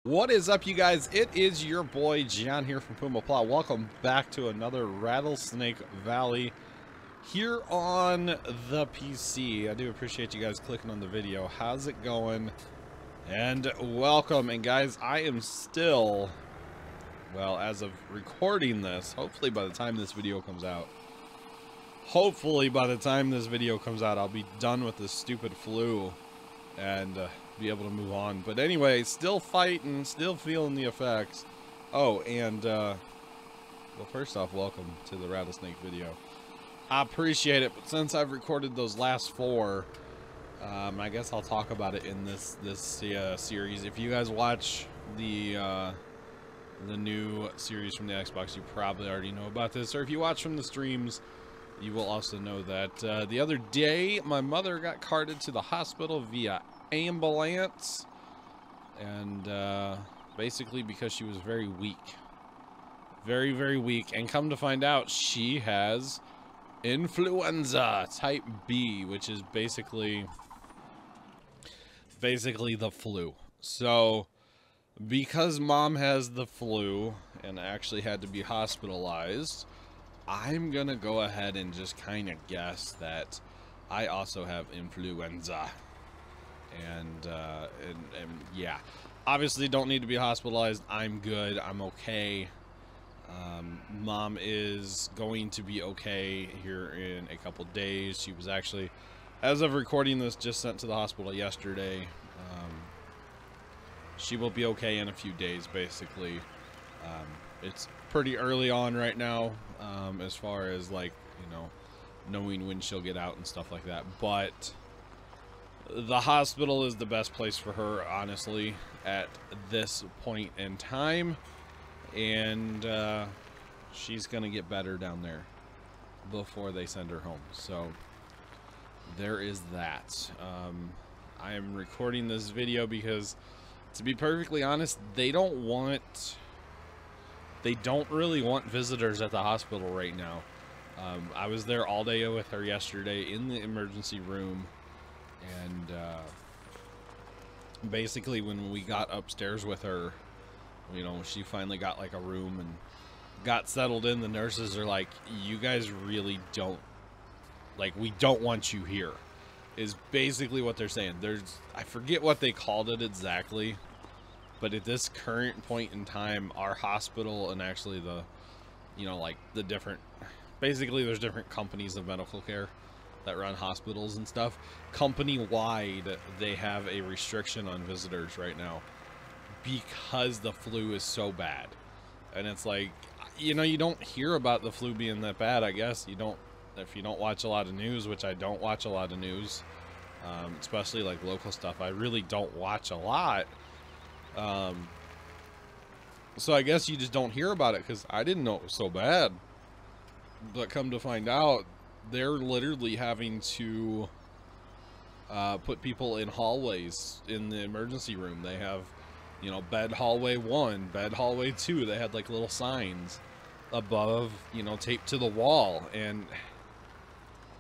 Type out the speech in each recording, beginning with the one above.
What is up, you guys? It is your boy John here from PumaPlow. Welcome back to another Rattlesnake Valley here on the PC. I do appreciate you guys clicking on the video. How's it going? And welcome. And guys, I am still, well, as of recording this, hopefully by the time this video comes out, I'll be done with this stupid flu and be able to move on. But anyway, still fighting, still feeling the effects. Oh, and well, first off, welcome to the rattlesnake video. I appreciate it, but since I've recorded those last four, I guess I'll talk about it in this series. If you guys watch the new series from the Xbox, you probably already know about this, or if you watch from the streams, you will also know that the other day my mother got carted to the hospital via ambulance, and basically because she was very weak, very weak, and come to find out she has influenza type B, which is basically the flu. So because mom has the flu and actually had to be hospitalized, I'm gonna go ahead and just kind of guess that I also have influenza. And yeah, obviously don't need to be hospitalized. I'm good. I'm okay. Mom is going to be okay here in a couple days. She was actually, as of recording this, just sent to the hospital yesterday. She will be okay in a few days, basically. It's pretty early on right now, as far as, like, you know, knowing when she'll get out and stuff like that, but the hospital is the best place for her, honestly, at this point in time, and she's gonna get better down there before they send her home. So there is that. I am recording this video because, to be perfectly honest, they don't really want visitors at the hospital right now. I was there all day with her yesterday in the emergency room, and basically when we got upstairs with her, you know, she finally got like a room and got settled in. The nurses are like, you guys really don't, like, we don't want you here, is basically what they're saying. I forget what they called it exactly, but at this current point in time, our hospital and actually the, you know, like the different, basically there's different companies of medical care that run hospitals and stuff. Company-wide, they have a restriction on visitors right now because the flu is so bad. And it's like, you know, you don't hear about the flu being that bad, I guess. You don't, if you don't watch a lot of news, which I don't watch a lot of news, especially like local stuff. I really don't watch a lot. So I guess you just don't hear about it, because I didn't know it was so bad. But come to find out, they're literally having to put people in hallways in the emergency room. They have, you know, bed hallway 1, bed hallway 2. They had like little signs above, you know, taped to the wall, and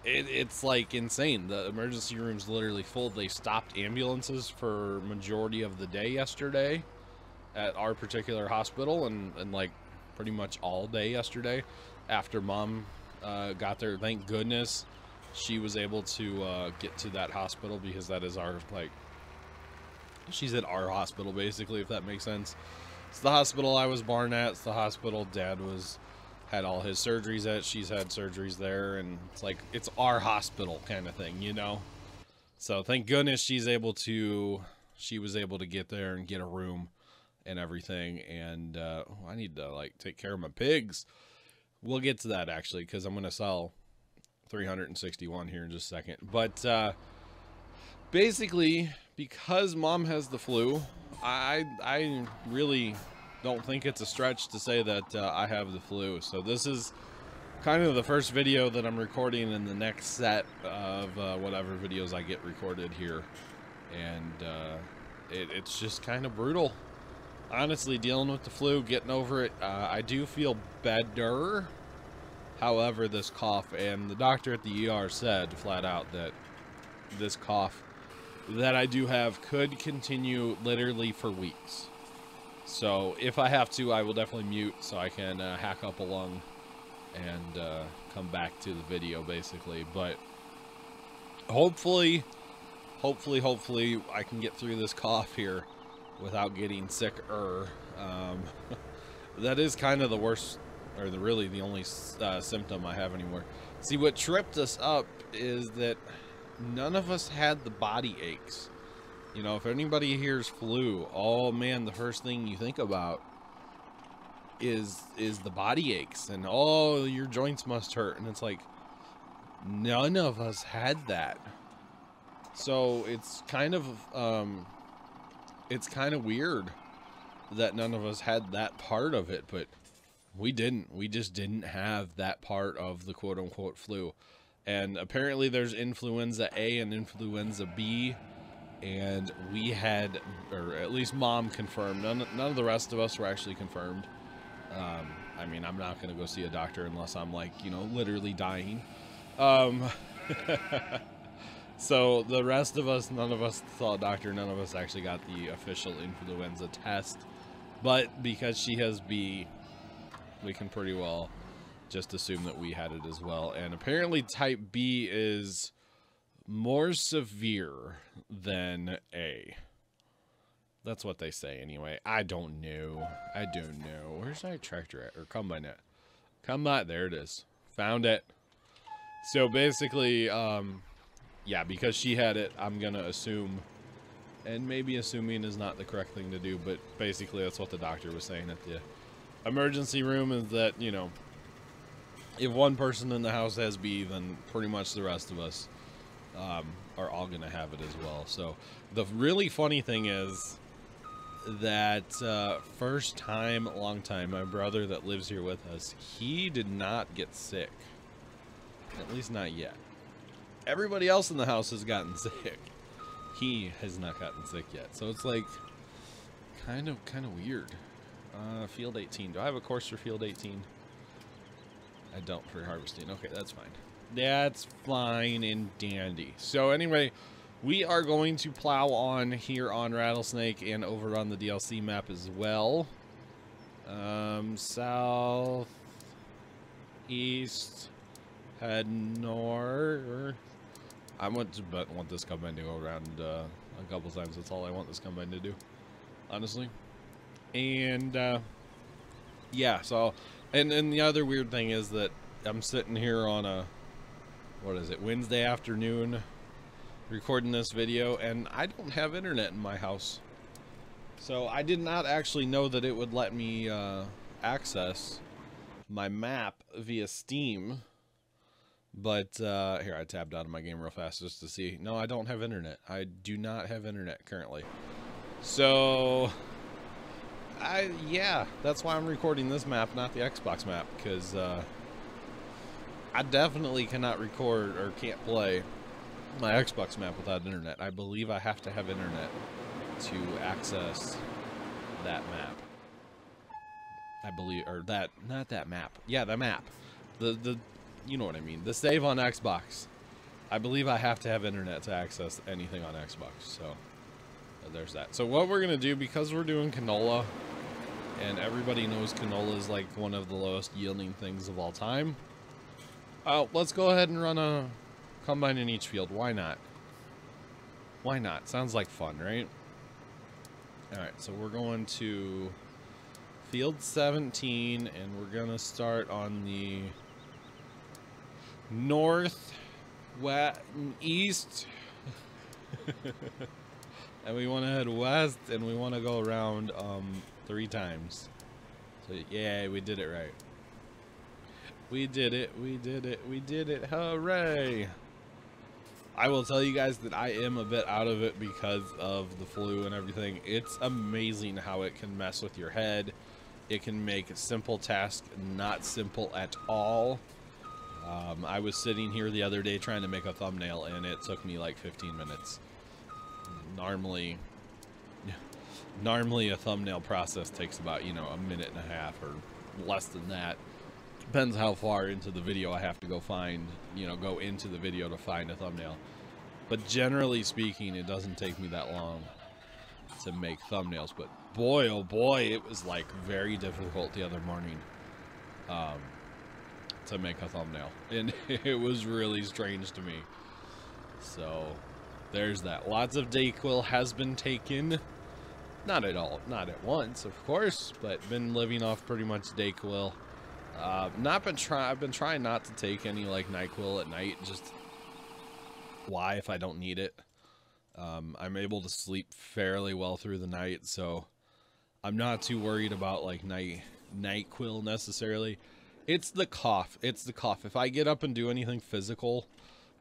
it's like insane. The emergency room's literally full. They stopped ambulances for majority of the day yesterday at our particular hospital, and like pretty much all day yesterday after mom got there. Thank goodness she was able to get to that hospital, because that is our, like, she's at our hospital basically, if that makes sense. It's the hospital I was born at. It's the hospital dad had all his surgeries at. She's had surgeries there, and it's like, it's our hospital kind of thing, you know. So thank goodness she was able to get there and get a room and everything. And I need to, like, take care of my pigs. We'll get to that, actually, because I'm going to sell 361 here in just a second. But basically, because mom has the flu, I really don't think it's a stretch to say that I have the flu. So this is kind of the first video that I'm recording in the next set of whatever videos I get recorded here. And it's just kind of brutal. Honestly, dealing with the flu, getting over it, I do feel better. However, this cough, and the doctor at the ER said flat out that this cough that I do have could continue literally for weeks. So if I have to, I will definitely mute so I can hack up a lung and come back to the video, basically. But hopefully I can get through this cough here without getting sicker. That is kind of the worst, or really the only symptom I have anymore. See, what tripped us up is that none of us had the body aches. You know, if anybody hears flu, oh man, the first thing you think about is the body aches, and oh, your joints must hurt, and it's like none of us had that. So it's kind of weird that none of us had that part of it, but we didn't. We just didn't have that part of the quote-unquote flu. And apparently there's influenza A and influenza B, and we had, or at least Mom confirmed. None of the rest of us were actually confirmed. I mean, I'm not going to go see a doctor unless I'm, like, you know, literally dying. So the rest of us, none of us saw a doctor. None of us actually got the official influenza test. But because she has B, we can pretty well just assume that we had it as well. And apparently type B is more severe than A. That's what they say anyway. I don't know. I don't know. Where's my tractor at? Or combine at? Combine. There it is. Found it. So basically, yeah, because she had it, I'm going to assume, and maybe assuming is not the correct thing to do, but basically that's what the doctor was saying at the emergency room, is that, you know, if one person in the house has B, then pretty much the rest of us are all going to have it as well. So the really funny thing is that first time, long time, my brother that lives here with us, he did not get sick. At least not yet. Everybody else in the house has gotten sick. He has not gotten sick yet. So it's like kind of weird. Field 18. Do I have a course for field 18? I don't for harvesting. Okay, that's fine. That's fine and dandy. So anyway, we are going to plow on here on Rattlesnake and over on the DLC map as well. South, east, head north. I want this combine to go around a couple times. That's all I want this combine to do, honestly. And yeah, so and the other weird thing is that I'm sitting here on a, what is it, Wednesday afternoon, recording this video, and I don't have internet in my house. So I did not actually know that it would let me access my map via Steam. But here, I tabbed out of my game real fast just to see. No, I don't have internet. I do not have internet currently. So yeah, that's why I'm recording this map, not the Xbox map, because I definitely cannot record or can't play my Xbox map without internet. I believe I have to have internet to access that map. I believe, or that, not that map. Yeah, the map. The you know what I mean. The save on Xbox. I believe I have to have internet to access anything on Xbox. So there's that. So what we're gonna do, because we're doing canola, and everybody knows canola is like one of the lowest yielding things of all time. Let's go ahead and run a combine in each field. Why not? Why not? Sounds like fun, right? Alright, so we're going to field 17, and we're gonna start on the north, west, east. And we want to head west, and we want to go around 3 times. So yeah, we did it right. We did it, we did it, we did it, hooray! I will tell you guys that I am a bit out of it because of the flu and everything. It's amazing how it can mess with your head. It can make a simple task not simple at all. I was sitting here the other day trying to make a thumbnail, and it took me like 15 minutes. Normally a thumbnail process takes about, you know, a minute and a half or less than that. Depends how far into the video I have to go find, you know, go into the video to find a thumbnail. But generally speaking, it doesn't take me that long. make thumbnails. But boy, oh boy, it was like very difficult the other morning to make a thumbnail, and it was really strange to me. So there's that. Lots of Dayquil has been taken. Not at all, not at once, of course, but been living off pretty much Dayquil. I've been trying not to take any like NyQuil at night. Just why, if I don't need it? I'm able to sleep fairly well through the night, so I'm not too worried about like NyQuil necessarily. It's the cough. It's the cough. If I get up and do anything physical,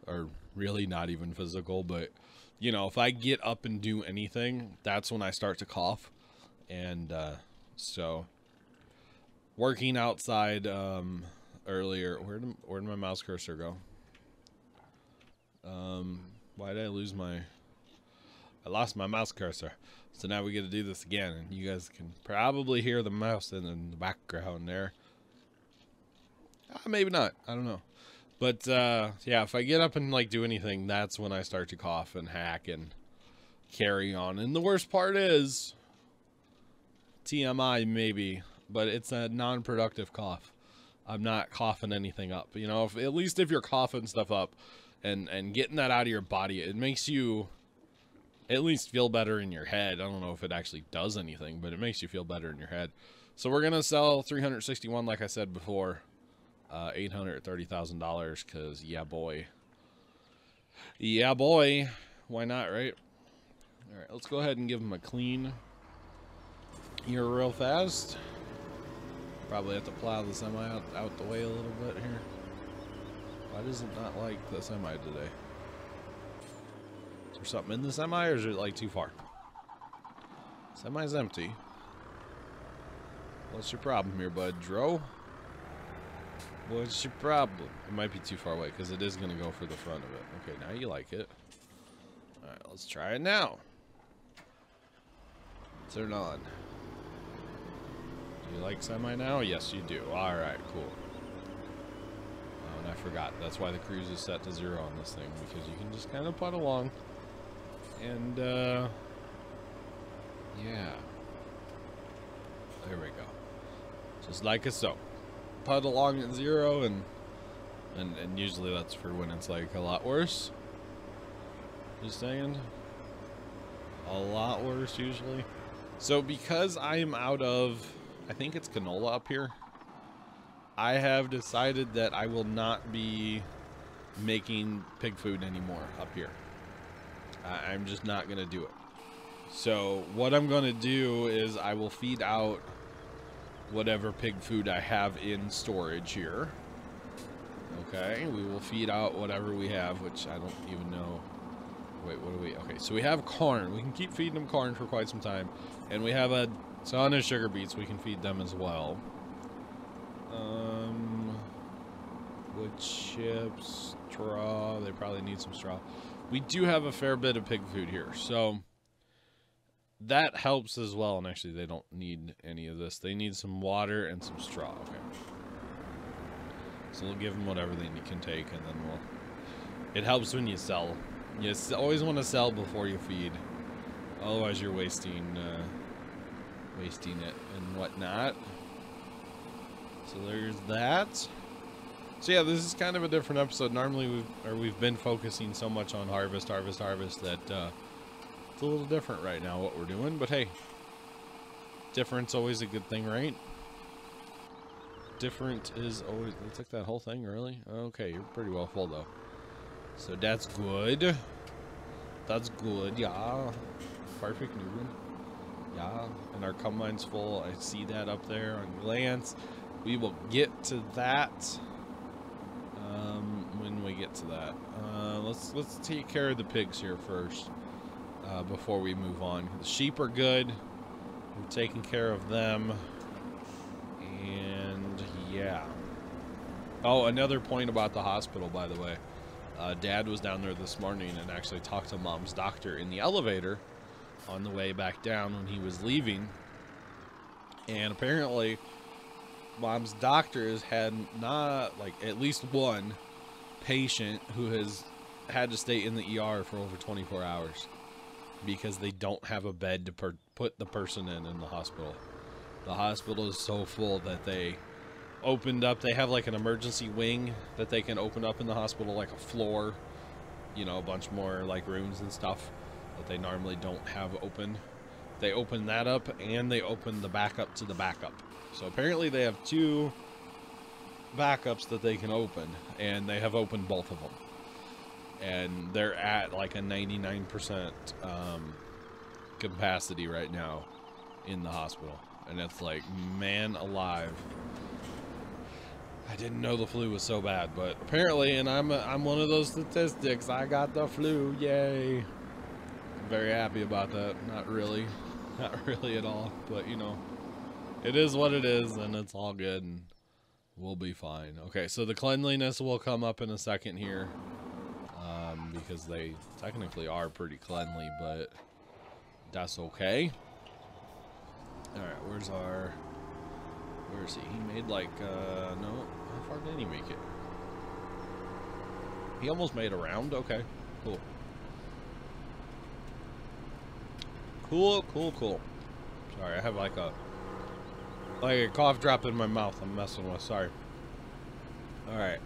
or really not even physical, but you know, if I get up and do anything, that's when I start to cough. And so working outside earlier, where did my mouse cursor go? Why did I lose my... I lost my mouse cursor. So now we get to do this again, and you guys can probably hear the mouse in the background there. Maybe not. I don't know. But yeah, if I get up and like do anything, that's when I start to cough and hack and carry on. And the worst part is TMI maybe, but it's a non-productive cough. I'm not coughing anything up. You know, at least if you're coughing stuff up and getting that out of your body, it makes you at least feel better in your head. I don't know if it actually does anything, but it makes you feel better in your head. So we're gonna sell 361, like I said before. $830,000, because yeah boy, why not, right? All right, let's go ahead and give him a clean here real fast. Probably have to plow the semi out the way a little bit here. Why does it not like the semi today? Is there something in the semi, or is it like too far? Semi's empty. What's your problem here, bud? Dro? What's your problem? It might be too far away, because it is going to go for the front of it. Okay, now you like it. Alright, let's try it now. Turn on. Do you like semi now? Yes, you do. Alright, cool. Oh, and I forgot. That's why the cruise is set to 0 on this thing, because you can just kind of putt along. And, yeah. There we go. Just like so. Putt along at 0, and usually that's for when it's like a lot worse. Just saying. A lot worse usually. So because I am out of, I think it's canola up here, I have decided that I will not be making pig food anymore up here. I'm just not going to do it. So what I'm going to do is I will feed out whatever pig food I have in storage here. Okay, we will feed out whatever we have, which I don't even know. Wait, what do we... Okay, so we have corn. We can keep feeding them corn for quite some time. And we have a ton of sugar beets. We can feed them as well. Wood chips, straw. They probably need some straw. We do have a fair bit of pig food here, so that helps as well. And actually, they don't need any of this. They need some water and some straw. Okay. So we'll give them whatever they can take, and then we'll... It helps when you sell. You always want to sell before you feed. Otherwise, you're wasting it and whatnot. So there's that. So yeah, this is kind of a different episode. Normally, we've been focusing so much on harvest that it's a little different right now what we're doing. But hey, different's always a good thing, right? Different is always... They took that whole thing, really? Okay, you're pretty well full, though. So that's good. That's good, yeah. Perfect, Newman. Yeah, and our combine's full. I see that up there on glance. We will get to that when we get to that. Let's take care of the pigs here first before we move on. The sheep are good. We're taking care of them. And yeah. Oh, another point about the hospital, by the way. Dad was down there this morning and actually talked to Mom's doctor in the elevator on the way back down when he was leaving. And apparently, Mom's doctor has had not, like, at least one patient who has had to stay in the ER for over 24 hours. because they don't have a bed to put the person in the hospital. The hospital is so full that they opened up. They have like an emergency wing that they can open up in the hospital, like a floor, you know, a bunch more like rooms and stuff that they normally don't have open. They open that up, and they open the backup to the backup. So apparently they have 2 backups that they can open, and they have opened both of them. And they're at like a 99% capacity right now in the hospital. And it's like, man alive. I didn't know the flu was so bad, but apparently, and I'm one of those statistics, I got the flu, yay. I'm very happy about that. Not really at all, but you know, it is what it is, and it's all good, and we'll be fine. Okay, so the cleanliness will come up in a second here, because they technically are pretty cleanly, but that's okay. Alright, where is he? He made like, no, how far did he make it? He almost made a round? Okay, cool. Cool. Sorry, I have like a cough drop in my mouth I'm messing with, sorry. Alright.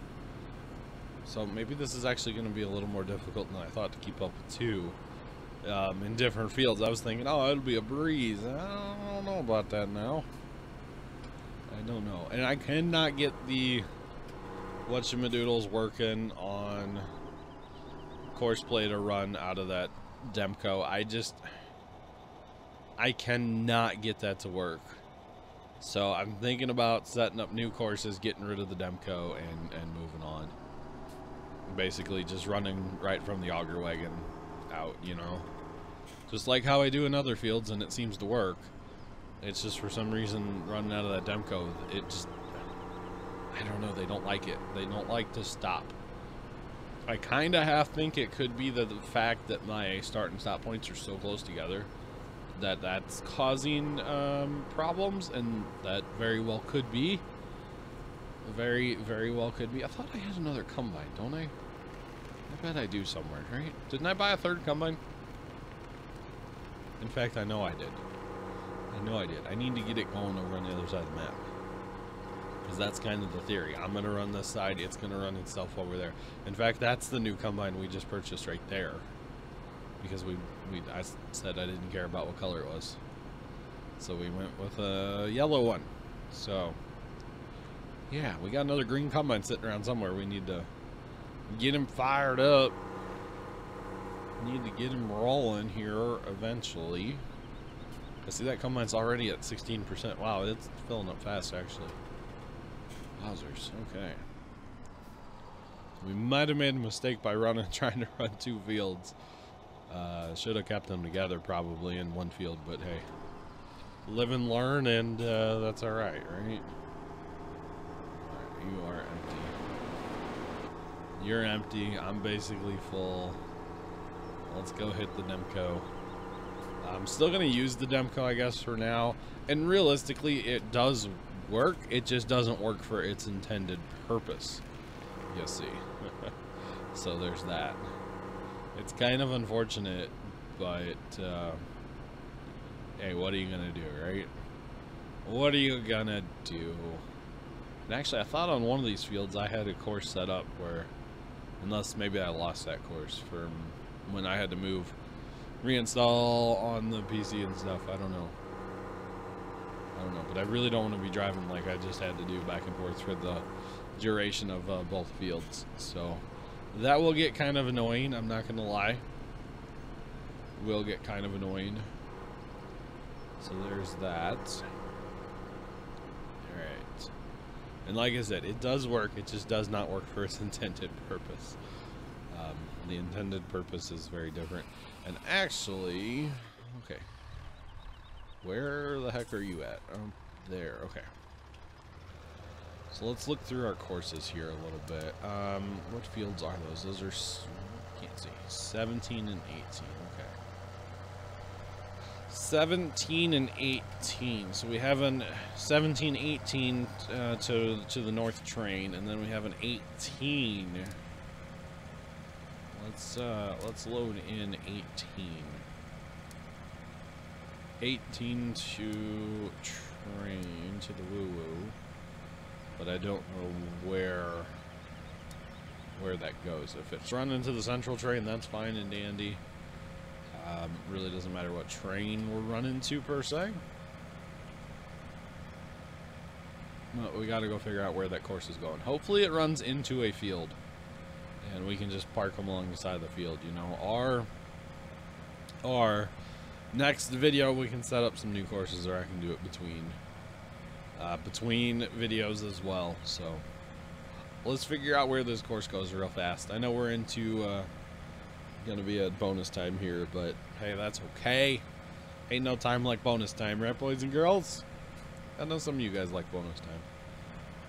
So maybe this is actually going to be a little more difficult than I thought to keep up with 2 in different fields. I was thinking, oh, it'll be a breeze. I don't know about that now. I don't know. And I cannot get the whatchamadoodles working on Courseplay to run out of that Demco. I cannot get that to work. So I'm thinking about setting up new courses, getting rid of the Demco, and moving on. Basically just running right from the auger wagon out, you know. Just like how I do in other fields, and it seems to work. It's just for some reason running out of that Demco, it just, I don't know, they don't like it. They don't like to stop. I kind of half think it could be the fact that my start and stop points are so close together that's causing problems, and that very well could be. Very well could be. I thought I had another combine, don't I? I bet I do somewhere, right? Didn't I buy a 3rd combine? In fact, I know I did. I need to get it going over on the other side of the map, because that's kind of the theory. I'm going to run this side, it's going to run itself over there. In fact, that's the new combine we just purchased right there, because I said I didn't care about what color it was, so we went with a yellow one. So yeah, we got another green combine sitting around somewhere. We need to get him fired up. Need to get him rolling here eventually. I see that combine's already at 16%. Wow, it's filling up fast, actually. Wowzers. Okay. We might have made a mistake by trying to run 2 fields. Should have kept them together probably in 1 field, but hey, live and learn, and that's all right, right? You are empty. You're empty. I'm basically full. Let's go hit the Demco. I'm still going to use the Demco, I guess, for now. And realistically, it does work. It just doesn't work for its intended purpose. You see. So there's that. It's kind of unfortunate, but hey, what are you going to do, right? What are you going to do? And actually, I thought on one of these fields I had a course set up where, unless maybe I lost that course from when I had to reinstall on the PC and stuff. I don't know, but I really don't want to be driving like I just had to do back and forth for the duration of both fields. So that will get kind of annoying, I'm not gonna lie. Will get kind of annoying. So there's that. Alright. And like I said, it does work, it just does not work for its intended purpose. The intended purpose is very different. And actually, okay. Where the heck are you at? There, okay. So let's look through our courses here a little bit. What fields are those? Those are, can't see, 17 and 18, okay. 17 and 18. So we have an 17, 18 to the north train, and then we have an 18. Let's load in 18. 18 to train to the woo-woo, but I don't know where that goes. If it's run into the central train, that's fine and dandy. Really doesn't matter what train we're running to per se. But we got to go figure out where that course is going. Hopefully it runs into a field, and we can just park them along the side of the field. You know, our next video we can set up some new courses, or I can do it between videos as well. So let's figure out where this course goes real fast. I know we're into gonna be at bonus time here, but hey, that's okay. Ain't no time like bonus time, right, boys and girls? I know some of you guys like bonus time.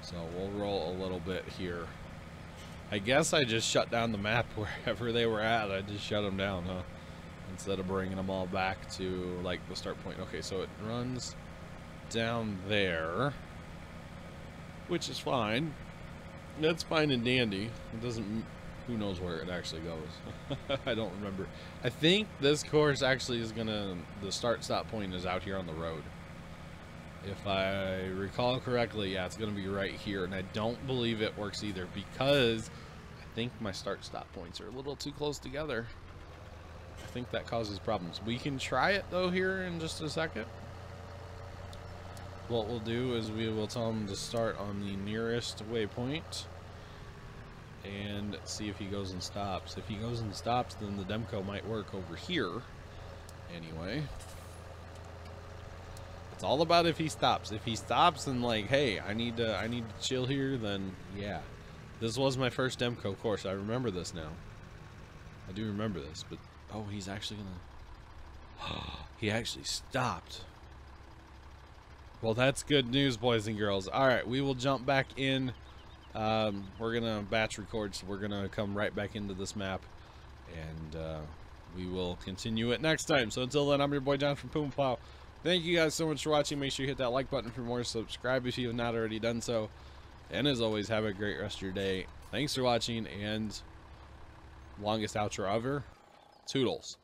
So we'll roll a little bit here. I guess I just shut down the map wherever they were at. I just shut them down, huh? Instead of bringing them all back to like the start point. Okay, so it runs down there, which is fine. That's fine and dandy. It doesn't, who knows where it actually goes. I don't remember. I think this course actually is gonna, the start stop point is out here on the road. If I recall correctly, yeah, it's gonna be right here, and I don't believe it works either because I think my start stop points are a little too close together. I think that causes problems. We can try it though here in just a second. What we'll do is we will tell him to start on the nearest waypoint and see if he goes and stops. If he goes and stops, then the Demco might work over here. Anyway, it's all about if he stops. If he stops and like, hey, I need to chill here, then yeah. This was my first Demco course. I remember this now. I do remember this, but oh, he's actually gonna he actually stopped. Well, that's good news, boys and girls. Alright, we will jump back in. We're gonna batch record, so we're gonna come right back into this map, and we will continue it next time. So until then, I'm your boy John from PumaPlow. Thank you guys so much for watching. Make sure you hit that like button for more, subscribe if you have not already done so, and as always, have a great rest of your day. Thanks for watching, and longest outro ever, toodles.